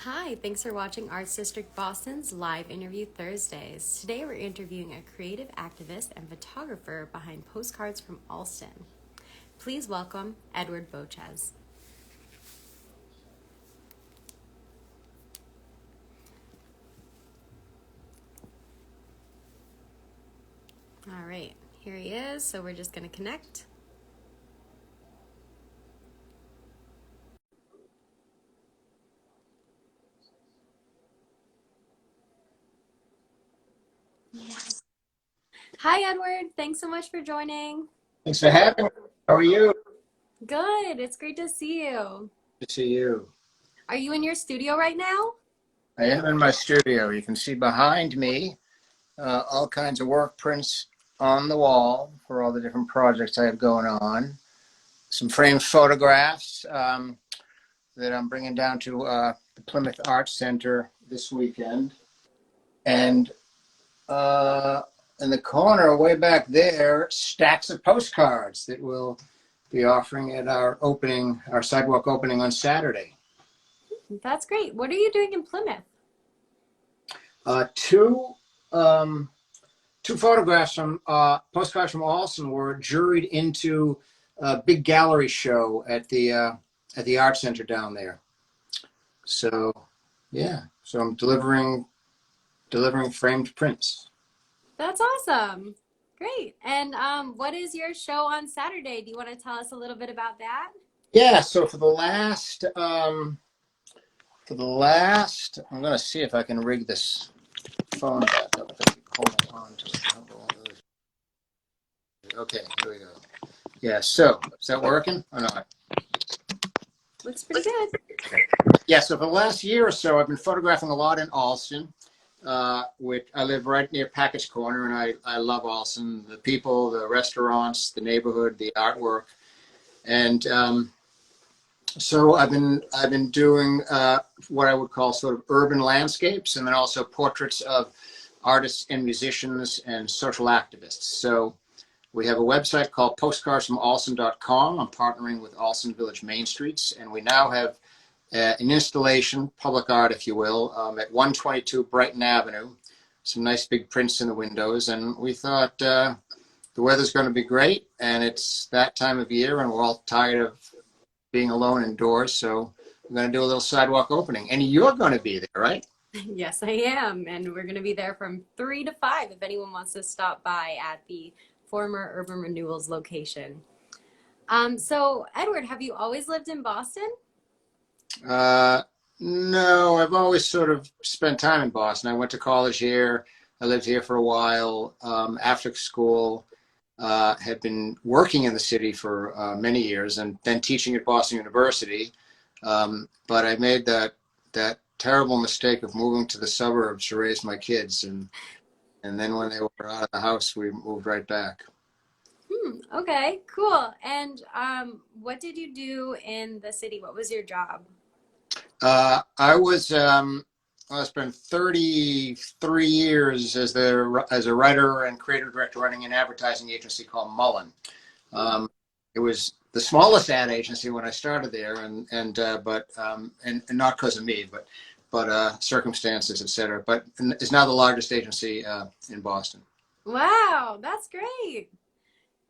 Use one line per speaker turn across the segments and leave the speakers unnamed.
Hi, thanks for watching Arts District Boston's live interview Thursdays. Today we're interviewing a creative activist and photographer behind Postcards from Allston. Please welcome Edward Boches. All right, here he is, so we're just going to connect. Hi, Edward. Thanks so much for joining.
Thanks for having me. How are you?
Good. It's great to see you.
Good to see you.
Are you in your studio right now?
I am in my studio. You can see behind me all kinds of work prints on the wall for all the different projects I have going on. Some framed photographs that I'm bringing down to the Plymouth Arts Center this weekend. And in the corner way back there, stacks of postcards that we'll be offering at our sidewalk opening on Saturday.
That's great. What are you doing in Plymouth?
Two photographs from postcards from Allston were juried into a big gallery show at the art center down there. So yeah, so I'm delivering framed prints.
That's awesome. Great. And what is your show on Saturday? Do you want to tell us a little bit about that?
Yeah, so for the last I'm gonna see if I can rig this phone back up. Hold on to a couple of those. Okay, here we go. Yeah, so is that working or not?
Looks pretty good.
Yeah, so for the last year or so, I've been photographing a lot in Allston, which I live right near Package Corner, and I love Allston, the people, the restaurants, the neighborhood, the artwork, and so I've been doing what I would call sort of urban landscapes, and then also portraits of artists and musicians and social activists. So we have a website called postcardsfromallston.com. I'm partnering with Allston Village Main Streets, and we now have an installation, public art, if you will, at 122 Brighton Avenue. Some nice big prints in the windows, and we thought the weather's going to be great, and it's that time of year, and we're all tired of being alone indoors, so we're going to do a little sidewalk opening. And you're going to be there, right?
Yes, I am. And we're going to be there from 3 to 5 if anyone wants to stop by at the former Urban Renewals location. So, Edward, have you always lived in Boston?
No, I've always sort of spent time in Boston. I went to college here. I lived here for a while. After school, had been working in the city for many years and then teaching at Boston University. But I made that terrible mistake of moving to the suburbs to raise my kids. And then when they were out of the house, we moved right back.
Okay, cool. And what did you do in the city? What was your job?
I spent 33 years as a writer and creative director running an advertising agency called Mullen. It was the smallest ad agency when I started there, and not because of me, but circumstances, etc. But it's now the largest agency in Boston.
Wow, that's great.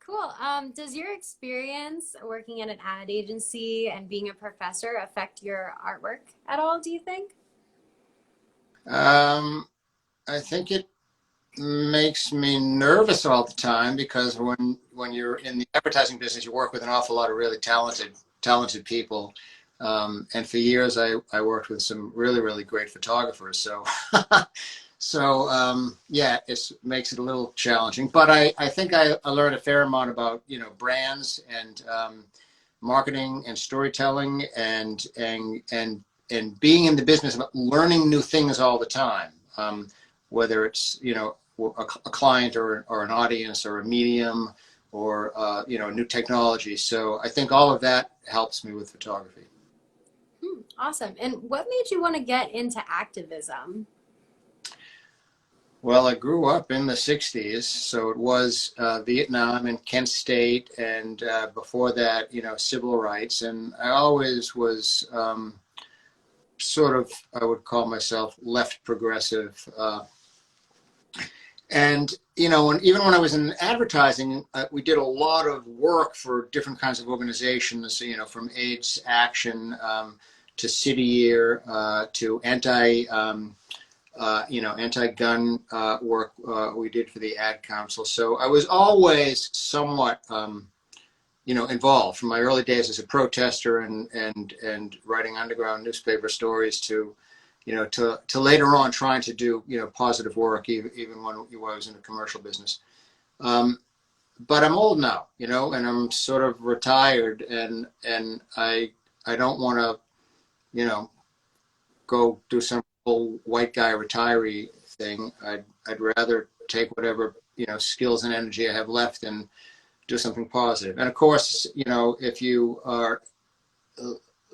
Cool. Does your experience working at an ad agency and being a professor affect your artwork at all, do you think?
I think it makes me nervous all the time because when you're in the advertising business, you work with an awful lot of really talented people. And for years, I worked with some really great photographers. So, yeah, it makes it a little challenging. But I think I learned a fair amount about brands and marketing and storytelling and being in the business of learning new things all the time. Whether it's a client or an audience or a medium or new technology. So I think all of that helps me with photography.
Awesome. And what made you want to get into activism?
Well, I grew up in the 60s, so it was Vietnam and Kent State, and before that, civil rights. And I always was sort of, I would call myself left progressive. And, even when I was in advertising, we did a lot of work for different kinds of organizations, from AIDS Action to City Year to anti-gun work we did for the Ad Council. So I was always somewhat, involved from my early days as a protester and writing underground newspaper stories to later on trying to do, positive work, even when I was in the commercial business. But I'm old now, and I'm sort of retired, and I don't want to, go do some old white guy retiree thing. I'd rather take whatever, skills and energy I have left and do something positive. And of course, if you are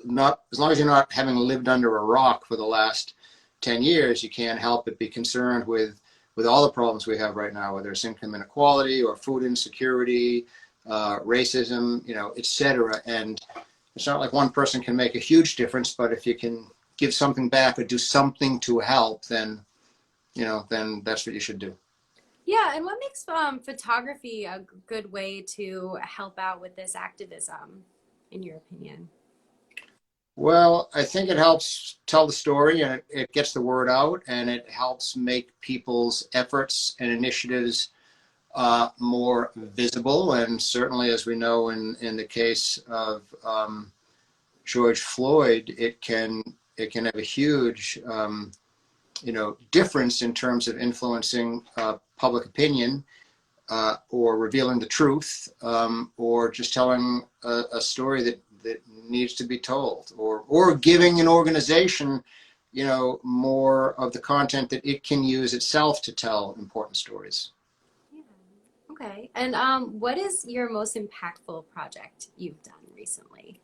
not, as long as you're not having lived under a rock for the last 10 years, you can't help but be concerned with all the problems we have right now, whether it's income inequality or food insecurity, racism, et cetera. And it's not like one person can make a huge difference, but if you can give something back or do something to help, then that's what you should do.
Yeah, and what makes photography a good way to help out with this activism, in your opinion?
Well, I think it helps tell the story, and it gets the word out, and it helps make people's efforts and initiatives more visible. And certainly, as we know in the case of George Floyd, it can have a huge difference in terms of influencing public opinion, or revealing the truth, or just telling a story that needs to be told, or giving an organization, more of the content that it can use itself to tell important stories.
Yeah. Okay. And what is your most impactful project you've done recently?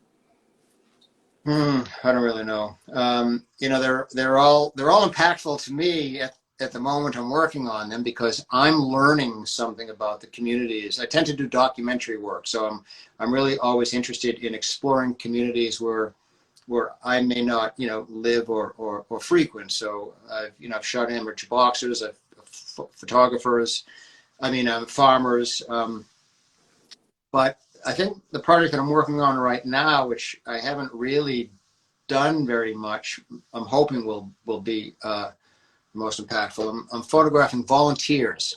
I don't really know. They're all impactful to me at the moment I'm working on them, because I'm learning something about the communities. I tend to do documentary work, so I'm really always interested in exploring communities where I may not live or frequent. So I've shot amateur boxers, photographers, farmers, but I think the project that I'm working on right now, which I haven't really done very much, I'm hoping will be most impactful. I'm photographing volunteers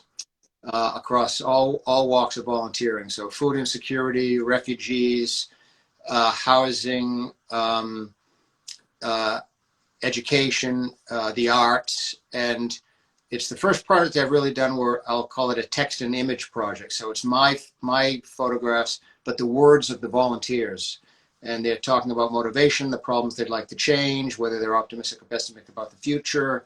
across all walks of volunteering. So food insecurity, refugees, housing, education, the arts, and it's the first project I've really done where I'll call it a text and image project. So it's my photographs, but the words of the volunteers. And they're talking about motivation, the problems they'd like to change, whether they're optimistic or pessimistic about the future,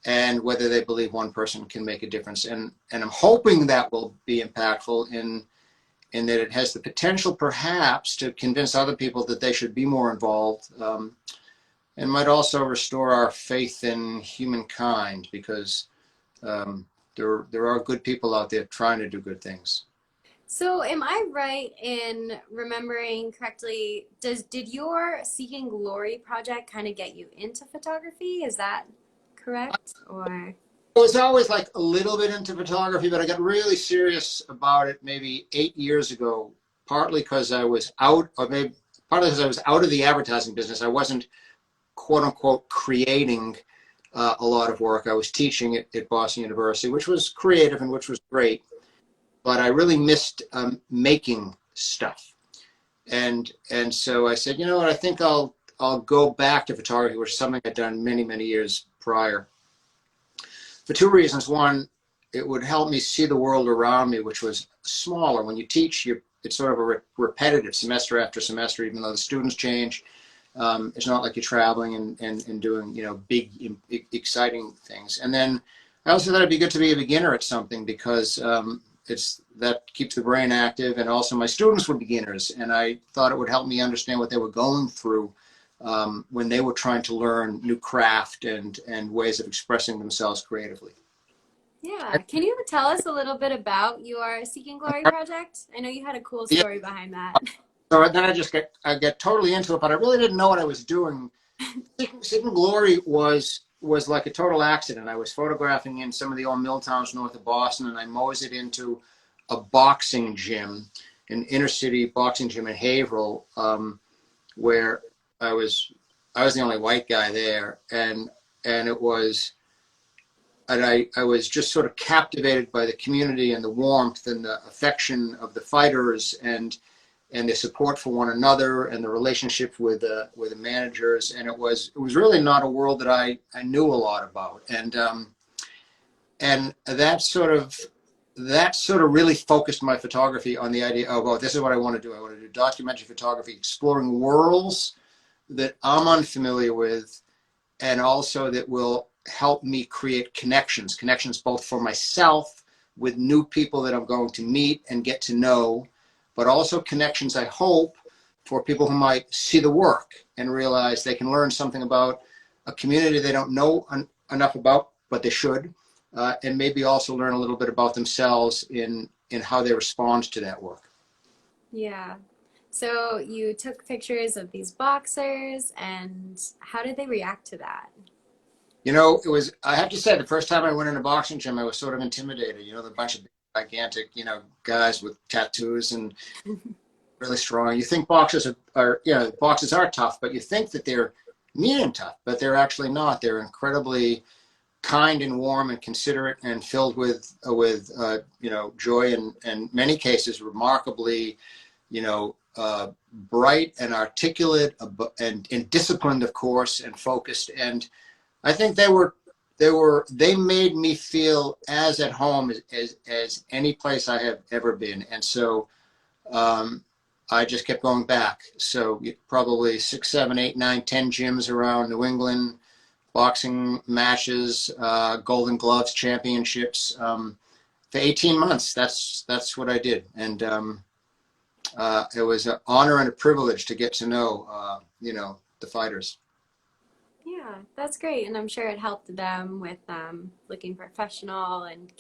and whether they believe one person can make a difference. And I'm hoping that will be impactful in that it has the potential perhaps to convince other people that they should be more involved, and might also restore our faith in humankind, because there are good people out there trying to do good things.
So am I right in remembering correctly, did your Seeking Glory project kind of get you into photography? Is that correct? Or
I was always like a little bit into photography, but I got really serious about it maybe 8 years ago, partly because I was out, or maybe partly because I was out of the advertising business. I wasn't, quote unquote, creating a lot of work. I was teaching at Boston University, which was creative and which was great, but I really missed making stuff. And so I said, you know what, I think I'll go back to photography, which is something I'd done many, many years prior, for two reasons. One, it would help me see the world around me, which was smaller. When you teach, it's sort of a repetitive semester after semester, even though the students change. It's not like you're traveling and doing, big, exciting things. And then I also thought it'd be good to be a beginner at something, because that keeps the brain active, and also my students were beginners, and I thought it would help me understand what they were going through when they were trying to learn new craft and ways of expressing themselves creatively.
yeah, can you tell us a little bit about your Seeking Glory project? I know you had a cool story behind that.
So then I get totally into it, but I really didn't know what I was doing Sigma Glory was like a total accident. I was photographing in some of the old mill towns north of Boston, and I moseyed into a boxing gym, an inner city boxing gym in Haverhill, where I was the only white guy there, and it was, and I was just sort of captivated by the community and the warmth and the affection of the fighters, and the support for one another, and the relationship with the managers. And it was really not a world that I knew a lot about, and that sort of really focused my photography on the idea of, oh, this is what I want to do. I want to do documentary photography, exploring worlds that I'm unfamiliar with, and also that will help me create connections both for myself with new people that I'm going to meet and get to know, but also connections, I hope, for people who might see the work and realize they can learn something about a community they don't know enough about, but they should, and maybe also learn a little bit about themselves in how they respond to that work.
Yeah. So you took pictures of these boxers, and how did they react to that?
You know, I have to say, the first time I went in a boxing gym, I was sort of intimidated. You know, the bunch of gigantic, guys with tattoos and really strong. You think boxers boxers are tough, but you think that they're mean and tough, but they're actually not. They're incredibly kind and warm and considerate and filled with joy, and in many cases remarkably, bright and articulate, and disciplined, of course, and focused. And I think they made me feel as at home as any place I have ever been. And so I just kept going back. So probably 6, 7, 8, 9, 10 gyms around New England, boxing matches, Golden Gloves championships, for 18 months. That's what I did. And it was an honor and a privilege to get to know, the fighters.
Yeah, that's great. And I'm sure it helped them with looking professional and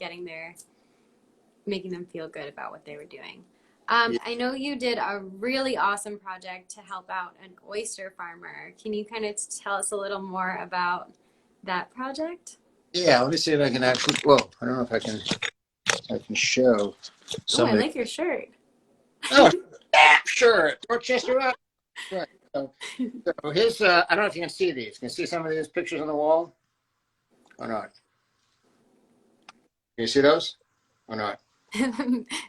making them feel good about what they were doing. I know you did a really awesome project to help out an oyster farmer. Can you kind of tell us a little more about that project?
Yeah, let me see if I can actually, whoa, I don't know if I can show
Oh, I
somebody.
like your shirt.
Oh, sure. Dorchester up. Right. So his, I don't know if you can see these. Can you see some of these pictures on the wall or not? Can you see those or not?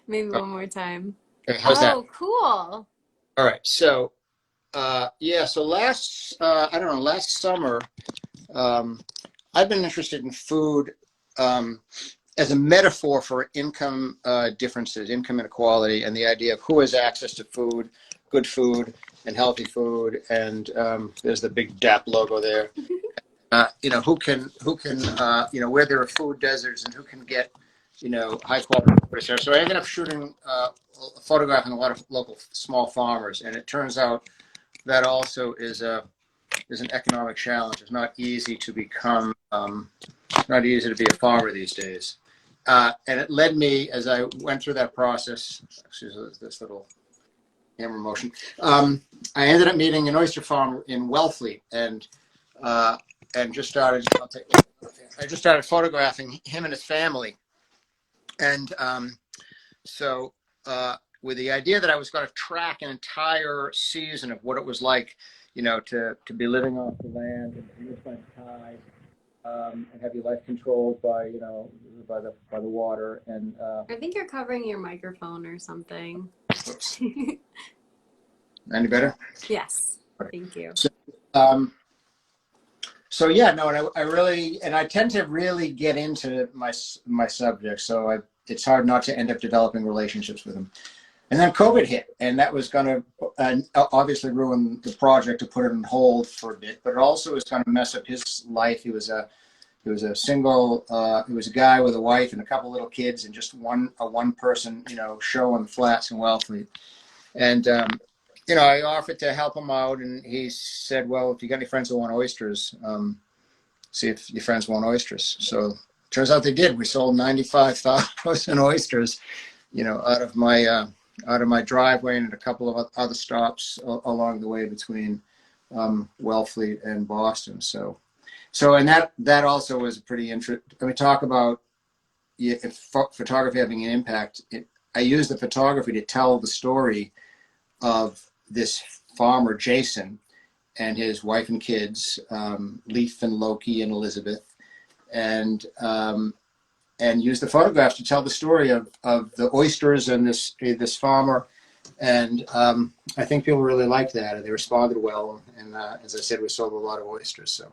Maybe
Oh,
one more time.
okay, how's that?
Oh, cool.
All right. So, so last summer, I've been interested in food as a metaphor for income differences, income inequality, and the idea of who has access to food, good food, and healthy food. And there's the big DAP logo there. Who can where there are food deserts, and who can get, high quality food. So I ended up photographing a lot of local small farmers, and it turns out that also is an economic challenge. It's not easy to become, not easy to be a farmer these days. And it led me, as I went through that process, excuse this little camera motion, I ended up meeting an oyster farmer in Wellfleet, and just started, I just started photographing him and his family. And with the idea that I was going to track an entire season of what it was like, to be living off the land and live by the tide, and have your life controlled by, by the water. And
I think you're covering your microphone or something.
oops. Any better?
Yes, thank you.
So yeah, no, and I really, and I tend to really get into my subject, so it's hard not to end up developing relationships with them. And then COVID hit, and that was going to obviously ruin the project, to put it on hold for a bit, but it also was going to mess up his life. He was a single, he was a guy with a wife and a couple little kids, and just a one person, show on the flats in Wellfleet. And I offered to help him out, and he said, well, if you got any friends who want oysters, see if your friends want oysters. So turns out they did. We sold 95,000 oysters, out of my driveway, and a couple of other stops along the way between Wellfleet and Boston. And that also was pretty interesting. I mean, talk about if photography having an impact. I use the photography to tell the story of this farmer, Jason, and his wife and kids, Leaf and Loki and Elizabeth, and use the photographs to tell the story of the oysters and this farmer. And I think people really liked that, and they responded well. And as I said, we sold a lot of oysters. So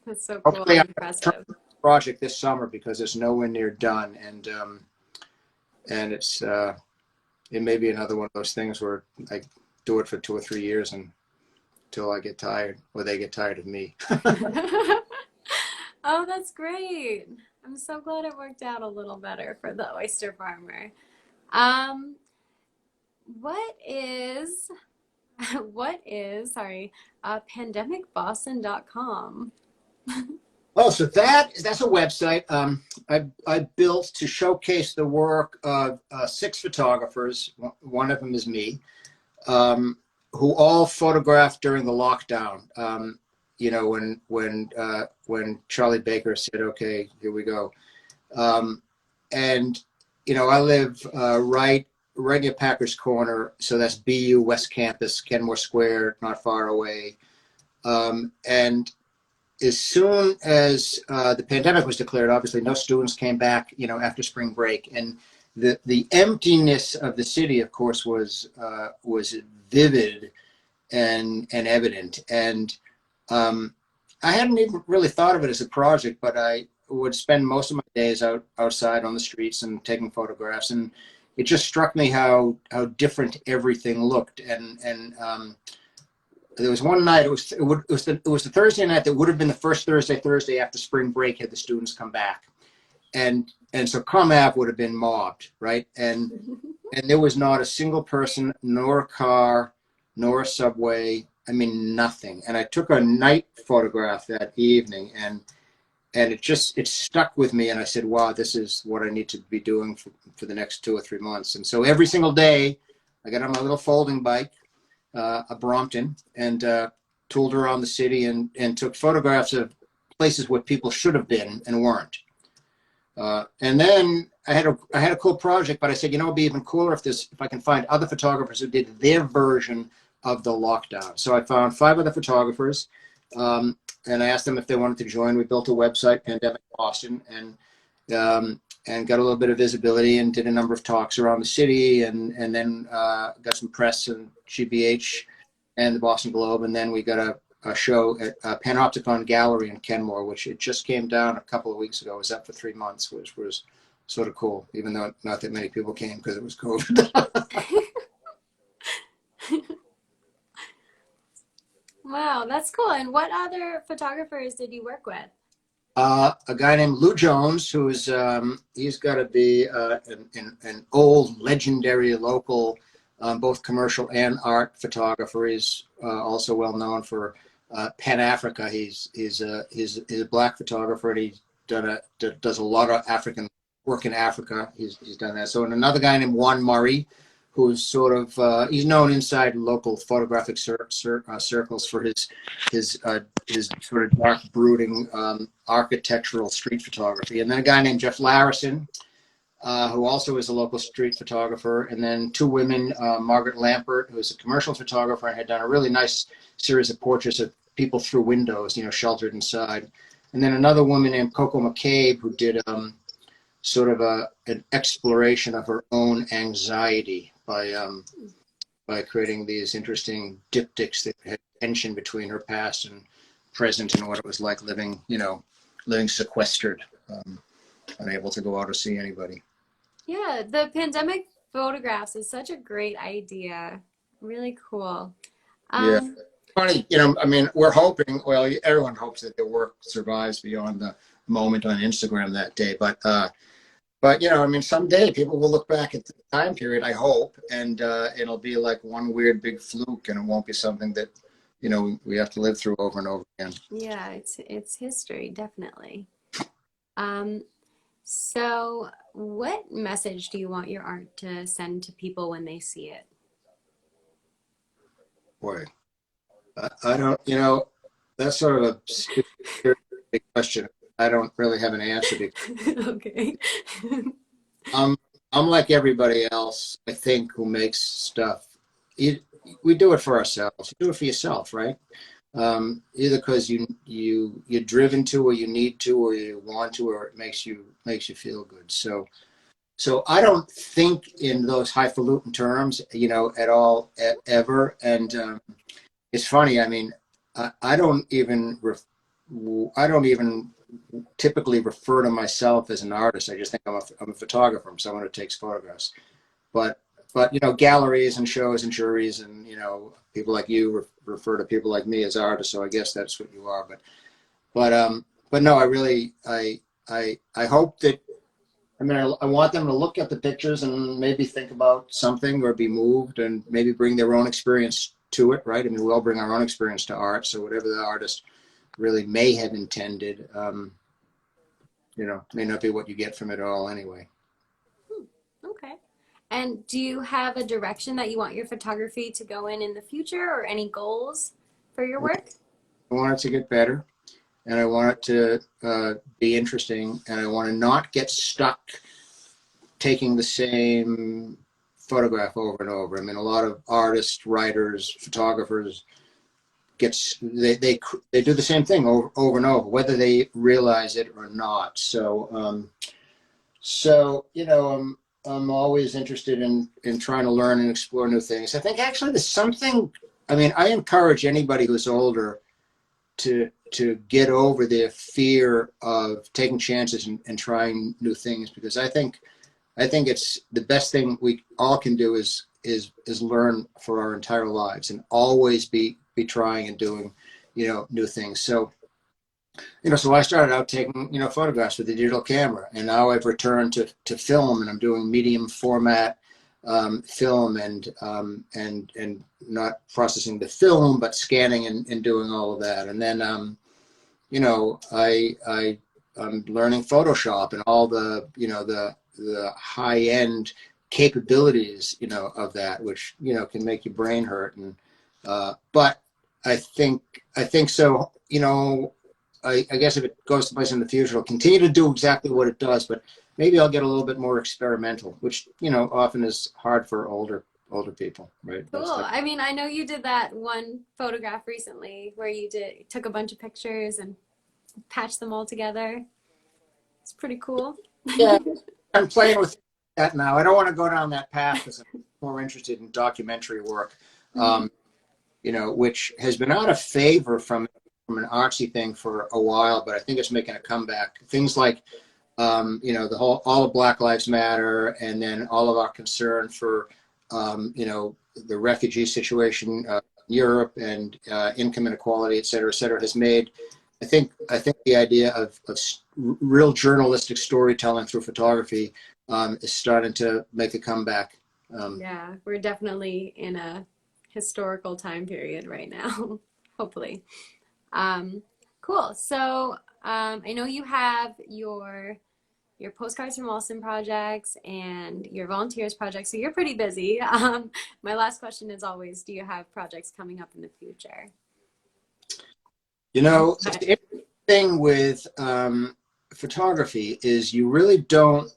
That's so cool
hopefully
and
I'm
impressive.
project this summer because it's nowhere near done, and it's it may be another one of those things where I do it for 2 or 3 years until I get tired, or they get tired of me.
Oh, that's great. I'm so glad it worked out a little better for the oyster farmer. Um, what is sorry, pandemicboston.com?
Oh, so that's a website I built to showcase the work of 6 photographers. One of them is me, who all photographed during the lockdown. When Charlie Baker said, "Okay, here we go," and I live right near Packers Corner, so that's BU West Campus, Kenmore Square, not far away, and as soon as the pandemic was declared, obviously no students came back, after spring break, and the emptiness of the city, of course, was vivid and evident. And I hadn't even really thought of it as a project, but I would spend most of my days outside on the streets and taking photographs, and it just struck me how different everything looked. And there was one night. It was the Thursday night that would have been the first Thursday after spring break had the students come back, and so Comm Ave would have been mobbed, right? And there was not a single person, nor a car, nor a subway. I mean, nothing. And I took a night photograph that evening, and it stuck with me. And I said, wow, this is what I need to be doing for the next 2 or 3 months. And so every single day, I got on my little folding bike, a Brompton, and tooled around the city and took photographs of places where people should have been and weren't. And then I had a cool project, but I said, it'd be even cooler if I can find other photographers who did their version of the lockdown. So I found 5 other photographers, and I asked them if they wanted to join. We built a website, Pandemic Boston, and got a little bit of visibility and did a number of talks around the city, and then got some press in GBH and the Boston Globe, and then we got a show at Panopticon Gallery in Kenmore, which it just came down a couple of weeks ago. It was up for 3 months, which was sort of cool, even though not that many people came because it was COVID.
Wow, that's cool. And what other photographers did you work with?
A guy named Lou Jones, who's he's got to be an old legendary local, both commercial and art photographer. He's also well known for Pan Africa. He's a black photographer, and he's does a lot of African work in Africa. He's done that. So, and another guy named Juan Murray, who's sort of he's known inside local photographic circles for his sort of dark, brooding architectural street photography. And then a guy named Jeff Larison, who also is a local street photographer. And then 2 women, Margaret Lampert, who is a commercial photographer and had done a really nice series of portraits of people through windows, sheltered inside. And then another woman named Coco McCabe, who did sort of an exploration of her own anxiety by creating these interesting diptychs that had tension between her past and present, and what it was like living sequestered, unable to go out or see anybody.
Yeah, the pandemic photographs is such a great idea. Really cool.
Yeah.
Um,
Funny, I mean, we're hoping, well, everyone hopes that their work survives beyond the moment on Instagram that day, but I mean, someday people will look back at the time period, I hope, and it'll be like one weird big fluke, and it won't be something that, we have to live through over and over again.
yeah, it's history, definitely. Um, so what message do you want your art to send to people when they see it?
Boy, I don't, that's sort of a stupid big question. I don't really have an answer to.
Okay.
I'm, I'm like everybody else, I think, who makes stuff. You, we do it for ourselves. You do it for yourself, right? Either because you're driven to, or you need to, or you want to, or it makes you feel good. So I don't think in those highfalutin terms, at all, ever. And it's funny. I mean, I don't even I don't even typically refer to myself as an artist. I just think I'm a photographer. I'm someone who takes photographs. But galleries and shows and juries and people like you refer to people like me as artists. So I guess that's what you are. But no, I hope that. I mean, I want them to look at the pictures and maybe think about something or be moved and maybe bring their own experience to it, right? I mean, we all bring our own experience to art. So whatever the artist really may have intended, may not be what you get from it all anyway.
Okay. And do you have a direction that you want your photography to go in the future, or any goals for your work?
I want it to get better, and I want it to be interesting, and I want to not get stuck taking the same photograph over and over. I mean, a lot of artists, writers, photographers they do the same thing over and over, whether they realize it or not. So I'm always interested in trying to learn and explore new things. I think actually there's something. I mean, I encourage anybody who's older to get over their fear of taking chances and trying new things, because I think it's the best thing we all can do is learn for our entire lives and always be trying and doing new things. So so I started out taking photographs with a digital camera, and now I've returned to film, and I'm doing medium format film and not processing the film but scanning and doing all of that. And then I'm learning Photoshop and all the the high end capabilities of that, which can make your brain hurt. And but I think so. I guess if it goes to place in the future, it'll continue to do exactly what it does, but maybe I'll get a little bit more experimental, which often is hard for older people, right?
Cool. I mean, I know you did that one photograph recently where you took a bunch of pictures and patched them all together. It's pretty cool.
Yeah, I'm playing with that now. I don't want to go down that path because I'm more interested in documentary work, which has been out of favor from an artsy thing for a while, but I think it's making a comeback. Things like, all of Black Lives Matter, and then all of our concern for, the refugee situation in Europe, and income inequality, et cetera, has made, I think the idea of real journalistic storytelling through photography is starting to make a comeback.
Yeah, we're definitely in a historical time period right now, hopefully. Cool. So I know you have your postcards from Alston projects and your volunteers projects, so you're pretty busy. My last question is always, do you have projects coming up in the future?
The thing with photography is you really don't.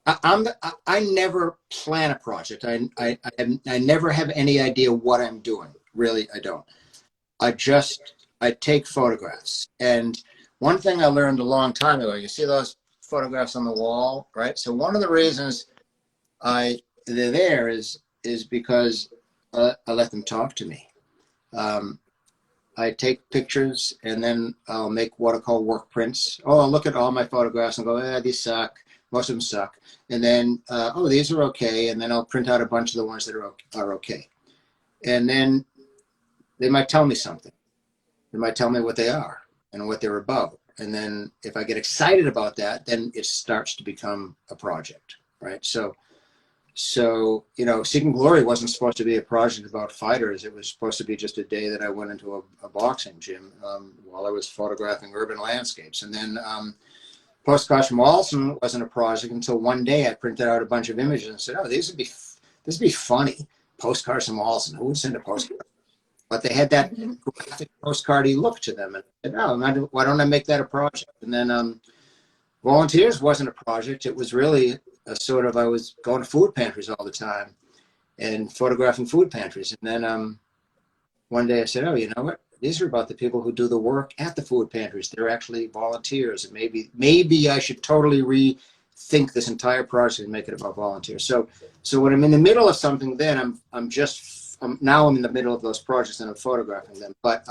I never plan a project. I never have any idea what I'm doing. Really, I don't. I take photographs. And one thing I learned a long time ago, you see those photographs on the wall, right? So one of the reasons they're there is because I let them talk to me. I take pictures, and then I'll make what I call work prints. I'll look at all my photographs and go, these suck. Most of them suck. And then, these are okay. And then I'll print out a bunch of the ones that are okay. And then they might tell me something. They might tell me what they are and what they're about. And then if I get excited about that, then it starts to become a project, right? So Seeking Glory wasn't supposed to be a project about fighters. It was supposed to be just a day that I went into a boxing gym while I was photographing urban landscapes. And then Postcards from Alston wasn't a project until one day I printed out a bunch of images and said, this would be funny. Postcards from Alston. Who would send a postcard? but they had that graphic postcardy look to them. And I said, oh, why don't I make that a project? And then volunteers wasn't a project. It was really a sort of, I was going to food pantries all the time and photographing food pantries. And then one day I said, oh, you know what? These are about the people who do the work at the food pantries. They're actually volunteers. And maybe I should totally rethink this entire project and make it about volunteers. So when I'm in the middle of something, then now I'm in the middle of those projects and I'm photographing them. But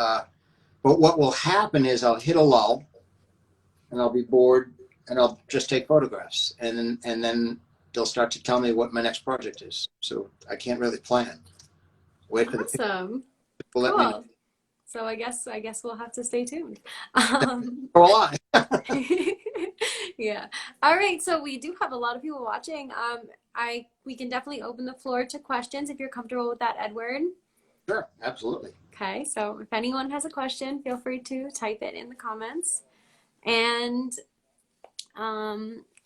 what will happen is I'll hit a lull and I'll be bored and I'll just take photographs. And then they'll start to tell me what my next project is. So I can't really plan. Wait for the
Awesome.
people let me know.
Cool. So I guess we'll have to stay tuned.
Oh, a lot.
Yeah. All right. So we do have a lot of people watching. We can definitely open the floor to questions if you're comfortable with that, Edward.
Sure, absolutely.
Okay. So if anyone has a question, feel free to type it in the comments. And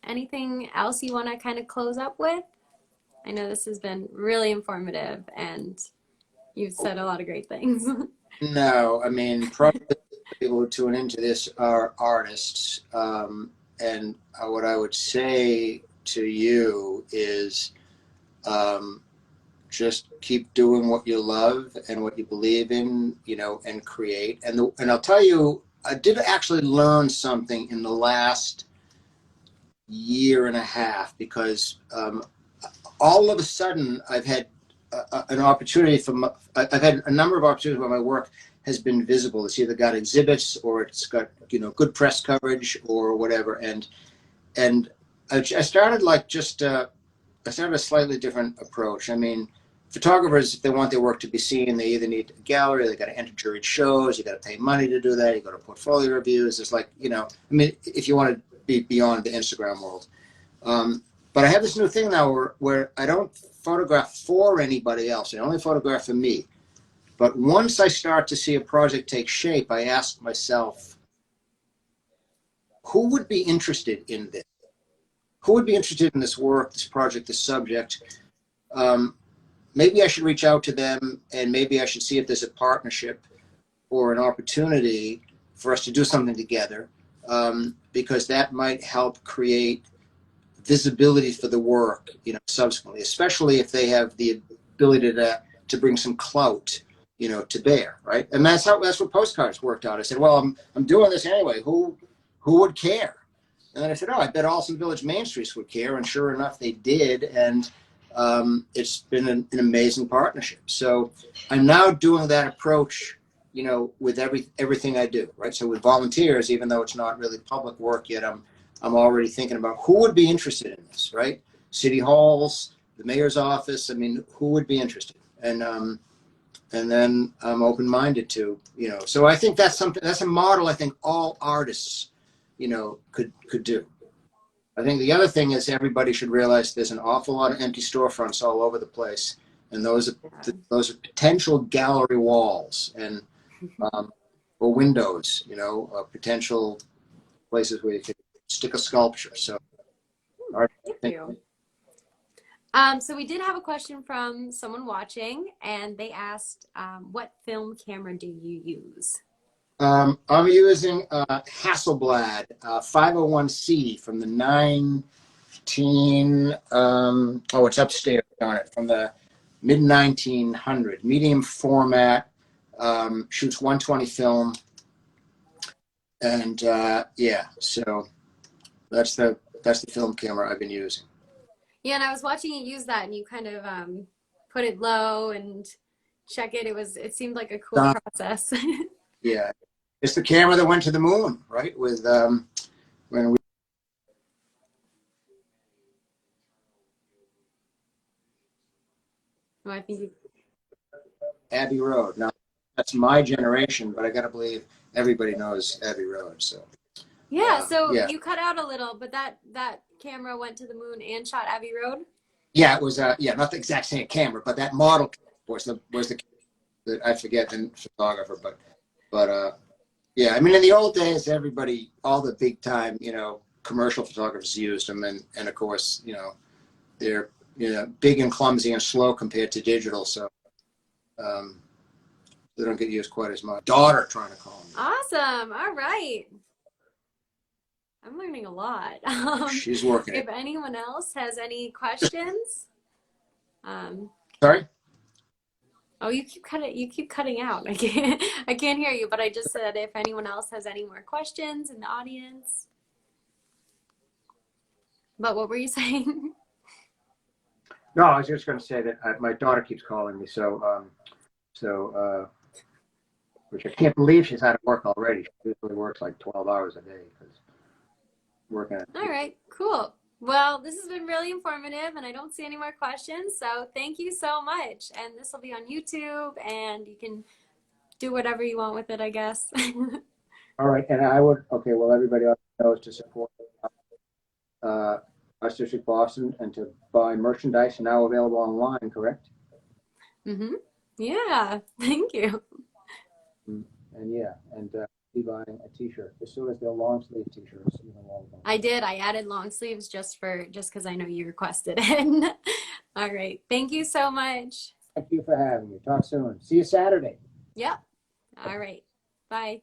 anything else you want to kind of close up with? I know this has been really informative and you've said a lot of great things.
No, I mean, probably the people who tune into this are artists. And what I would say to you is just keep doing what you love and what you believe in, and create. And I'll tell you, I did actually learn something in the last year and a half because all of a sudden I've had an opportunity I've had a number of opportunities where my work has been visible. It's either got exhibits or it's got good press coverage or whatever. And I started I started a slightly different approach. I mean, photographers, if they want their work to be seen, they either need a gallery, they got to enter juried shows, you got to pay money to do that, you go to portfolio reviews. It's like, I mean, if you want to be beyond the Instagram world. But I have this new thing now where I don't photograph for anybody else. I only photograph for me. But once I start to see a project take shape, I ask myself, who would be interested in this? Who would be interested in this work, this project, this subject? Maybe I should reach out to them and maybe I should see if there's a partnership or an opportunity for us to do something together, because that might help create visibility for the work, subsequently, especially if they have the ability to bring some clout, to bear, right? And that's what postcards worked out. I said, well, I'm doing this anyway. Who would care? And then I said, oh, I bet Allston Village Main Streets would care, and sure enough, they did. And it's been an amazing partnership. So I'm now doing that approach, with everything I do, right? So with volunteers, even though it's not really public work yet, I'm already thinking about who would be interested in this, right? City halls, the mayor's office. I mean, who would be interested? And then I'm open-minded to, so I think that's a model I think all artists, could do. I think the other thing is everybody should realize there's an awful lot of empty storefronts all over the place. And those are potential gallery walls and, or windows, potential places where you could stick a sculpture. So,
Thank you. So we did have a question from someone watching, and they asked, what film camera do you use?
I'm using Hasselblad 501C from the 19, it's upstairs on it, from the mid-1900s, medium format, shoots 120 film, and so that's the film camera I've been using.
Yeah, and I was watching you use that, and you kind of put it low and check it. It seemed like a cool process.
Yeah, it's the camera that went to the moon, right? With when we.
Well, I think
Abbey Road. Now, that's my generation, but I got to believe everybody knows Abbey Road. So.
Yeah. You cut out a little, but that camera went to the moon and shot Abbey Road.
Yeah, it was not the exact same camera, but that model was the that I forget the photographer, but yeah, I mean in the old days, all the big time commercial photographers used them, and of course they're big and clumsy and slow compared to digital, so They don't get used quite as much. Daughter trying to call me.
Awesome. All right. I'm learning a lot.
She's working
If
it.
anyone else has any questions,
Sorry?
oh, you keep cutting out. I can't hear you, but I just said if anyone else has any more questions in the audience. But what were you saying?
No, I was just going to say that my daughter keeps calling me, which I can't believe she's out of work already. She usually works like 12 hours a day because working at.
All right, cool. Well, this has been really informative, and I don't see any more questions. So thank you so much. And this will be on YouTube, and you can do whatever you want with it, I guess.
All right, and I would, okay, well, everybody knows to support Arts District Boston and to buy merchandise now available online, correct?
Mm-hmm. Yeah, thank you.
And yeah, and be buying a t-shirt as soon as they're long sleeve t-shirts. All of them.
I did. I added long sleeves just because I know you requested it. All right. Thank you so much.
Thank you for having me. Talk soon. See you Saturday.
Yep. All right. Bye.